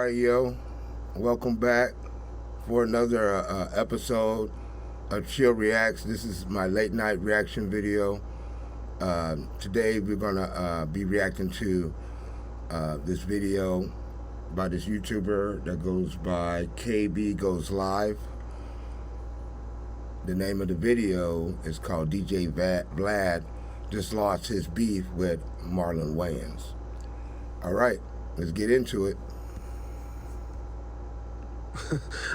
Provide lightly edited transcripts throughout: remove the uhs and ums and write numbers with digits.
All right, yo, welcome back for another episode of Chill Reacts. This is my late night reaction video. Today we're gonna be reacting to this video by this YouTuber that goes by KB Goes Live. The name of the video is called DJ Vlad just lost his beef with Marlon Wayans. All right, let's get into it.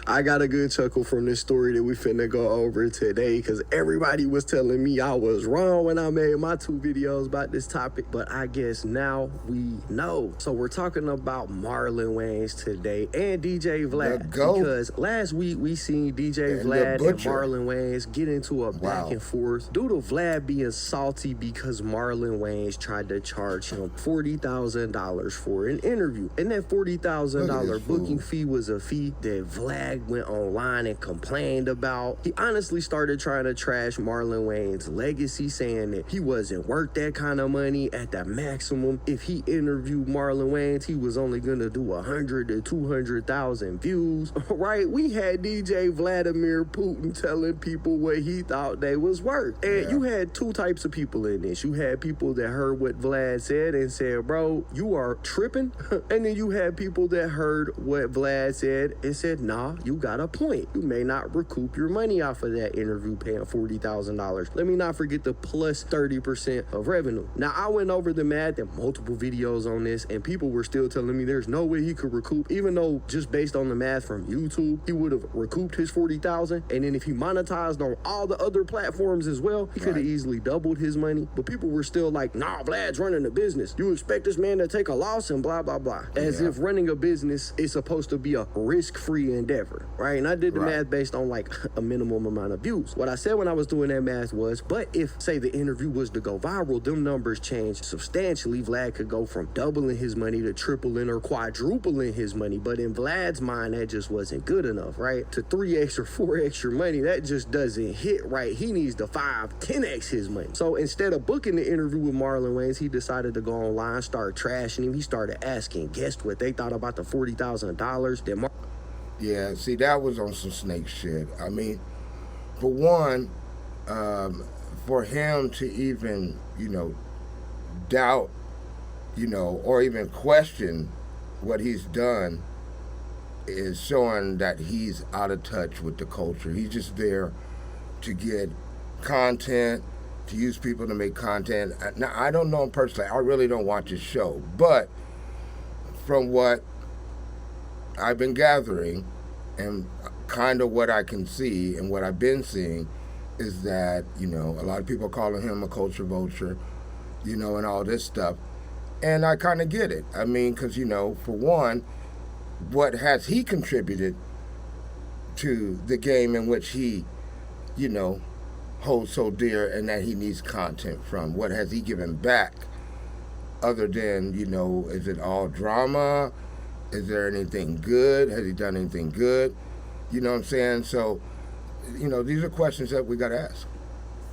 I got a good chuckle from this story that we finna go over today because everybody was telling me I was wrong when I made my 2 videos about this topic, but I guess now we know. So we're talking about Marlon Wayans today and DJ Vlad because last week we seen DJ Vlad and Marlon Wayans get into a back and forth due to Vlad being salty because Marlon Wayans tried to charge him $40,000 for an interview, and that $40,000 booking fee was a fee that Vlad went online and complained about. He honestly started trying to trash Marlon Wayans' legacy, saying that he wasn't worth that kind of money. At the maximum, if he interviewed Marlon Wayans, he was only gonna do 100 to 200,000 views. Right? We had DJ Vladimir Putin telling people what he thought they was worth. And you had 2 types of people in this. You had people that heard what Vlad said and said, bro, you are tripping. And then you had people that heard what Vlad said and said, nah, you got a point. You may not recoup your money off of that interview paying $40,000. Let me not forget the plus 30% of revenue. Now, I went over the math and multiple videos on this, and people were still telling me there's no way he could recoup, even though just based on the math from YouTube, he would have recouped his $40,000. And then if he monetized on all the other platforms as well, he could have easily doubled his money. But people were still like, nah, Vlad's running a business. You expect this man to take a loss and blah, blah, blah. As if running a business is supposed to be a risk-free endeavor, right? And I did the math based on like a minimum amount of views. What I said when I was doing that math was, but if, say, the interview was to go viral, them numbers changed substantially. Vlad could go from doubling his money to tripling or quadrupling his money. But in Vlad's mind, that just wasn't good enough, right? To 3x or 4x your money, that just doesn't hit right. He needs to 5, 10x his money. So instead of booking the interview with Marlon Wayans, he decided to go online, start trashing him. He started asking guests what they thought about the $40,000 that Yeah, see, that was on some snake shit. I mean, for one, for him to even, doubt, or even question what he's done is showing that he's out of touch with the culture. He's just there to get content, to use people to make content. Now, I don't know him personally. I really don't watch his show. But from what I've been gathering and kind of what I can see and what I've been seeing is that, a lot of people calling him a culture vulture, and all this stuff. And I kind of get it. I mean, because, for one, what has he contributed to the game in which he, holds so dear and that he needs content from? What has he given back other than, is it all drama? Is there anything good? Has he done anything good? You know what I'm saying? So, these are questions that we got to ask.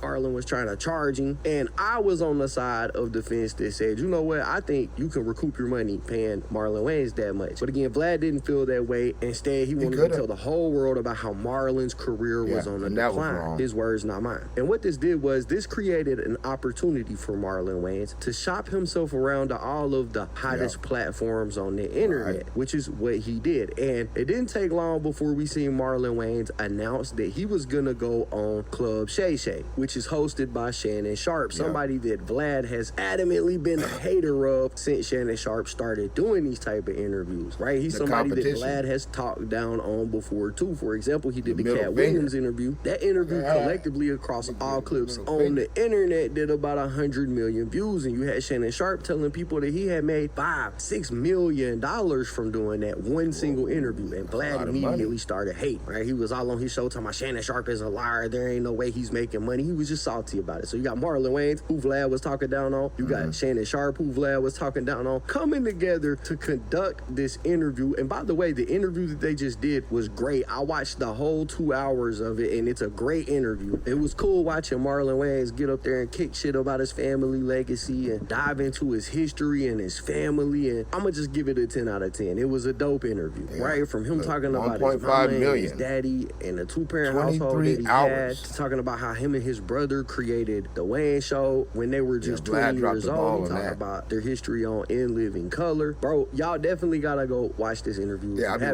Marlon was trying to charge him, and I was on the side of the fence that said, you know what, I think you can recoup your money paying Marlon Wayans that much. But again, Vlad didn't feel that way. Instead, he wanted to tell the whole world about how Marlon's career was on the decline. His words, not mine. And what this did was this created an opportunity for Marlon Wayans to shop himself around to all of the hottest platforms on the internet, which is what he did. And it didn't take long before we seen Marlon Wayans announce that he was gonna go on Club Shay, which is hosted by Shannon Sharpe, somebody that Vlad has adamantly been a hater of since Shannon Sharpe started doing these type of interviews, right? He's somebody that Vlad has talked down on before too. For example, he did the Cat Williams interview. That interview collectively across all clips on the internet did about 100 million views, and you had Shannon Sharpe telling people that he had made $5-6 million from doing that one single interview, and Vlad immediately started hating, right? He was all on his show talking about Shannon Sharpe is a liar, there ain't no way he's making money. He he was just salty about it. So you got Marlon Wayans, who Vlad was talking down on. You got Shannon Sharp, who Vlad was talking down on, coming together to conduct this interview. And by the way, the interview that they just did was great. I watched the whole 2 hours of it, and it's a great interview. It was cool watching Marlon Wayans get up there and kick shit about his family legacy and dive into his history and his family. And I'm gonna just give it a 10 out of 10. It was a dope interview, right? From him talking about his mama and his daddy and the 2-parent household that he had, talking about how him and his brother created the Wayans show when they were just 20 years old, talking about their history on In Living Color. Bro, y'all definitely gotta go watch this interview. Yeah, if you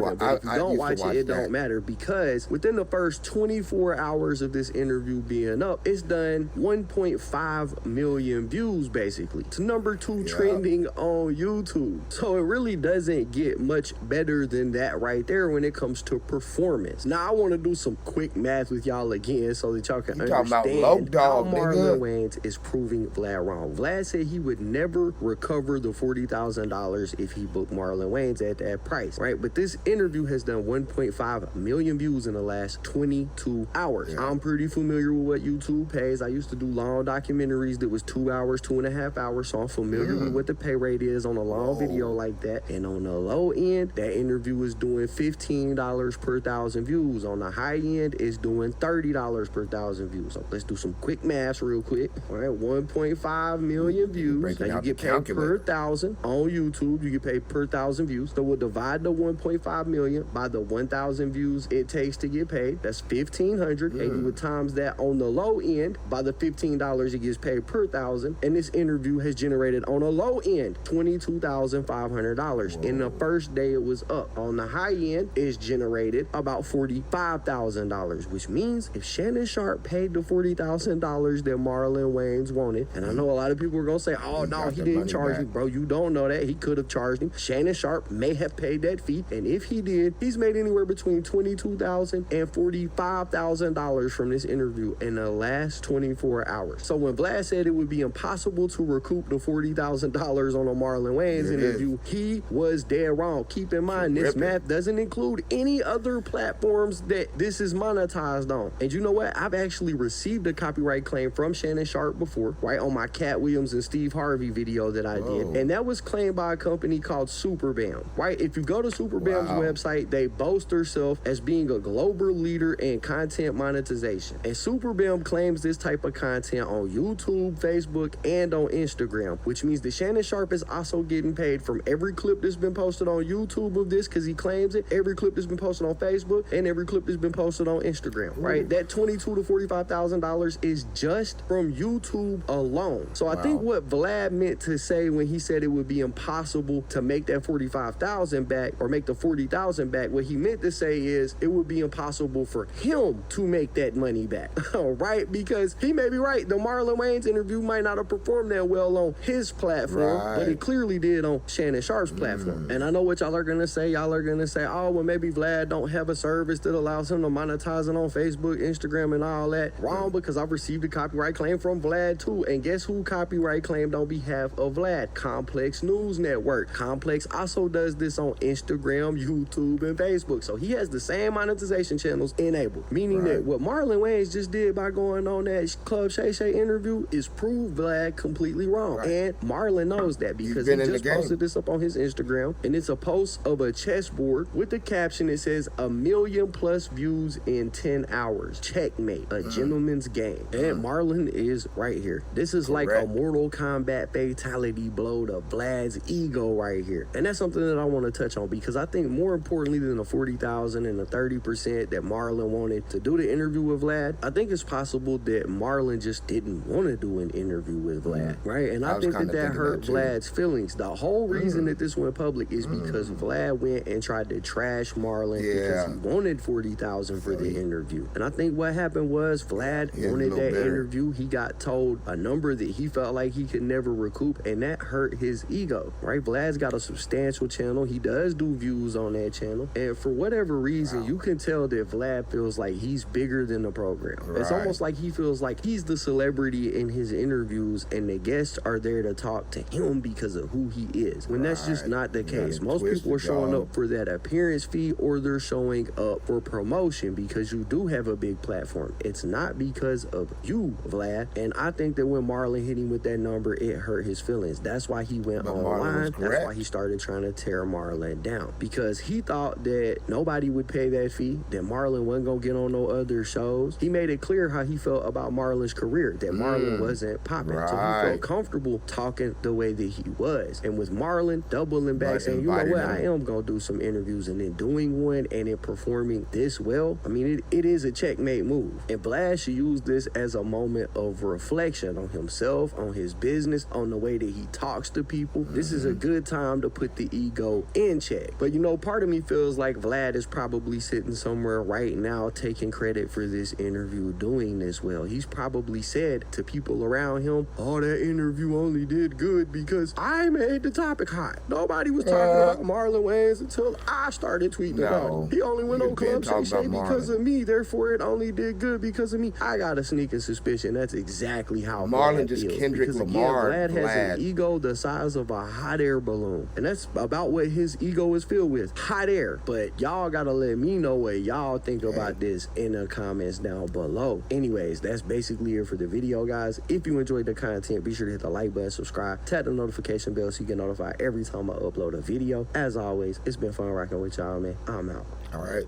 don't watch it, it don't matter, because within the first 24 hours of this interview being up, it's done 1.5 million views, basically. It's number 2 trending on YouTube. So it really doesn't get much better than that right there when it comes to performance. Now, I want to do some quick math with y'all again so that y'all can understand how Marlon Wayans is proving Vlad wrong. Vlad said he would never recover the $40,000 if he booked Marlon Wayans at that price, right? But this interview has done 1.5 million views in the last 22 hours. I'm pretty familiar with what YouTube pays. I used to do long documentaries that was 2 hours, 2.5 hours, so I'm familiar with what the pay rate is on a long video like that. And on the low end, that interview is doing $15 per 1,000 views. On the high end, it's doing $30 per 1,000 views. So let's do some quick math real quick. All right, 1.5 million views. Now you get paid per 1,000 on YouTube. You get paid per 1,000 views. So we'll divide the 1.5 million by the 1,000 views it takes to get paid. That's 1,500. And you would times that on the low end by the $15 it gets paid per 1,000. And this interview has generated on a low end $22,500. In the first day it was up. On the high end, it's generated about $45,000, which means if Shannon Sharp paid the $40,000 that Marlon Wayans wanted, and I know a lot of people are gonna say, oh no, he didn't charge me. Bro, you don't know that. He could have charged him. Shannon Sharp may have paid that fee, and if he did, he's made anywhere between $22,000 and $45,000 from this interview in the last 24 hours. So when Vlad said it would be impossible to recoup the $40,000 on a Marlon Wayans interview, he was dead wrong. Keep in mind, this math doesn't include any other platforms that this is monetized on. And you know what? I've actually received a copyright claim from Shannon Sharp before, right, on my Cat Williams and Steve Harvey video that I did. And that was claimed by a company called Superbam, right? If you go to Superbam's website, they boast themselves as being a global leader in content monetization. And Superbam claims this type of content on YouTube, Facebook, and on Instagram, which means that Shannon Sharp is also getting paid from every clip that's been posted on YouTube of this, because he claims it, every clip that's been posted on Facebook, and every clip that's been posted on Instagram, right? That $22,000 to $45,000 is just from YouTube alone. So I think what Vlad meant to say when he said it would be impossible to make that $45,000 back or make the $40,000 back, what he meant to say is it would be impossible for him to make that money back, right? Because he may be right. The Marlon Wayans interview might not have performed that well on his platform, but it clearly did on Shannon Sharp's platform. And I know what y'all are gonna say. Y'all are gonna say, oh, well, maybe Vlad don't have a service that allows him to monetize it on Facebook, Instagram, and all that. Wrong, because I've received a copyright claim from Vlad too. And guess who copyright claimed on behalf of Vlad? Complex News Network. Complex also does this on Instagram, YouTube, and Facebook. So he has the same monetization channels enabled, meaning that what Marlon Wayans just did by going on that Club Shay Shay interview is prove Vlad completely wrong. And Marlon knows that because he just posted this up on his Instagram, and it's a post of a chessboard with the caption that says 1 million+ views in 10 hours. Checkmate, a gentleman's game. And Marlon is right here. This is like a Mortal Kombat fatality blow to Vlad's ego right here. And that's something that I want to touch on, because I think more importantly than the 40,000 and the 30% that Marlon wanted to do the interview with Vlad, I think it's possible that Marlon just didn't want to do an interview with Vlad, right? And I think that hurt Vlad's feelings. The whole reason that this went public is because Vlad went and tried to trash Marlon because he wanted 40,000 for the interview. And I think what happened was Vlad wanted that interview. He got told a number that he felt like he could never recoup, and that hurt his ego, right? Vlad's got a substantial channel. He does do views on that channel. And for whatever reason, you can tell that Vlad feels like he's bigger than the program. It's almost like he feels like he's the celebrity in his interviews, and the guests are there to talk to him because of who he is, when that's just not the case. Most people are showing up for that appearance fee, or they're showing up for promotion because you do have a big platform. It's not because because of you, Vlad. And I think that when Marlon hit him with that number, it hurt his feelings. That's why he went online. That's why he started trying to tear Marlon down, because he thought that nobody would pay that fee, that Marlon wasn't gonna get on no other shows. He made it clear how he felt about Marlon's career, that Marlon wasn't popping. So he felt comfortable talking the way that he was. And with Marlon doubling back, saying, you know what, I am gonna do some interviews, and then doing one and then performing this well, I mean, it is a checkmate move. And Vlad should use this as a moment of reflection on himself, on his business, on the way that he talks to people. This is a good time to put the ego in check. But you know, part of me feels like Vlad is probably sitting somewhere right now taking credit for this interview doing this well. He's probably said to people around him, oh, that interview only did good because I made the topic hot. Nobody was talking about Marlon Wayans until I started tweeting about it. He only went on Club Shay because of me, therefore it only did good because of me. I got a sneaking suspicion that's exactly how Marlon just feels. Kendrick because Lamar. Again, Vlad has an ego the size of a hot air balloon, and that's about what his ego is filled with, hot air. But y'all gotta let me know what y'all think about this in the comments down below. Anyways, that's basically it for the video, guys. If you enjoyed the content, be sure to hit the like button, subscribe, tap the notification bell so you get notified every time I upload a video. As always, it's been fun rocking with y'all, man. I'm out. All right,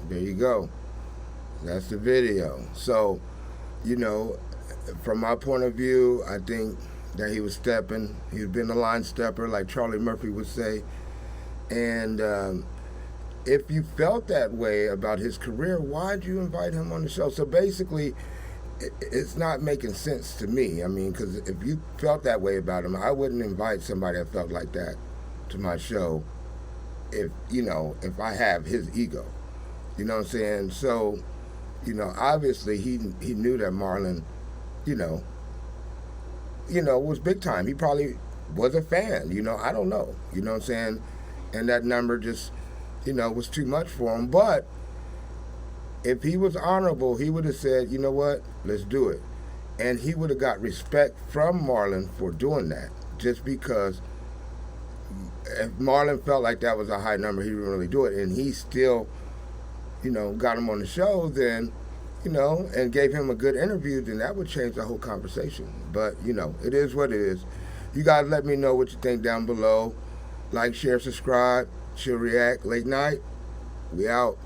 there you go. That's the video. So, you know, from my point of view, I think that he was stepping. He's been a line stepper, like Charlie Murphy would say. And if you felt that way about his career, why'd you invite him on the show? So basically, it's not making sense to me. I mean, because if you felt that way about him, I wouldn't invite somebody that felt like that to my show if, you know, if I have his ego. You know what I'm saying? So, you know, obviously he knew that Marlon, you know, was big time. He probably was a fan, you know, I don't know. You know what I'm saying? And that number just, you know, was too much for him. But if he was honorable, he would have said, you know what, let's do it. And he would have got respect from Marlon for doing that. Just because if Marlon felt like that was a high number, he didn't really do it. And he still, you know, got him on the show, then, you know, and gave him a good interview, then that would change the whole conversation. But, you know, it is what it is. You guys let me know what you think down below. Like, share, subscribe. Chill React. Late night. We out.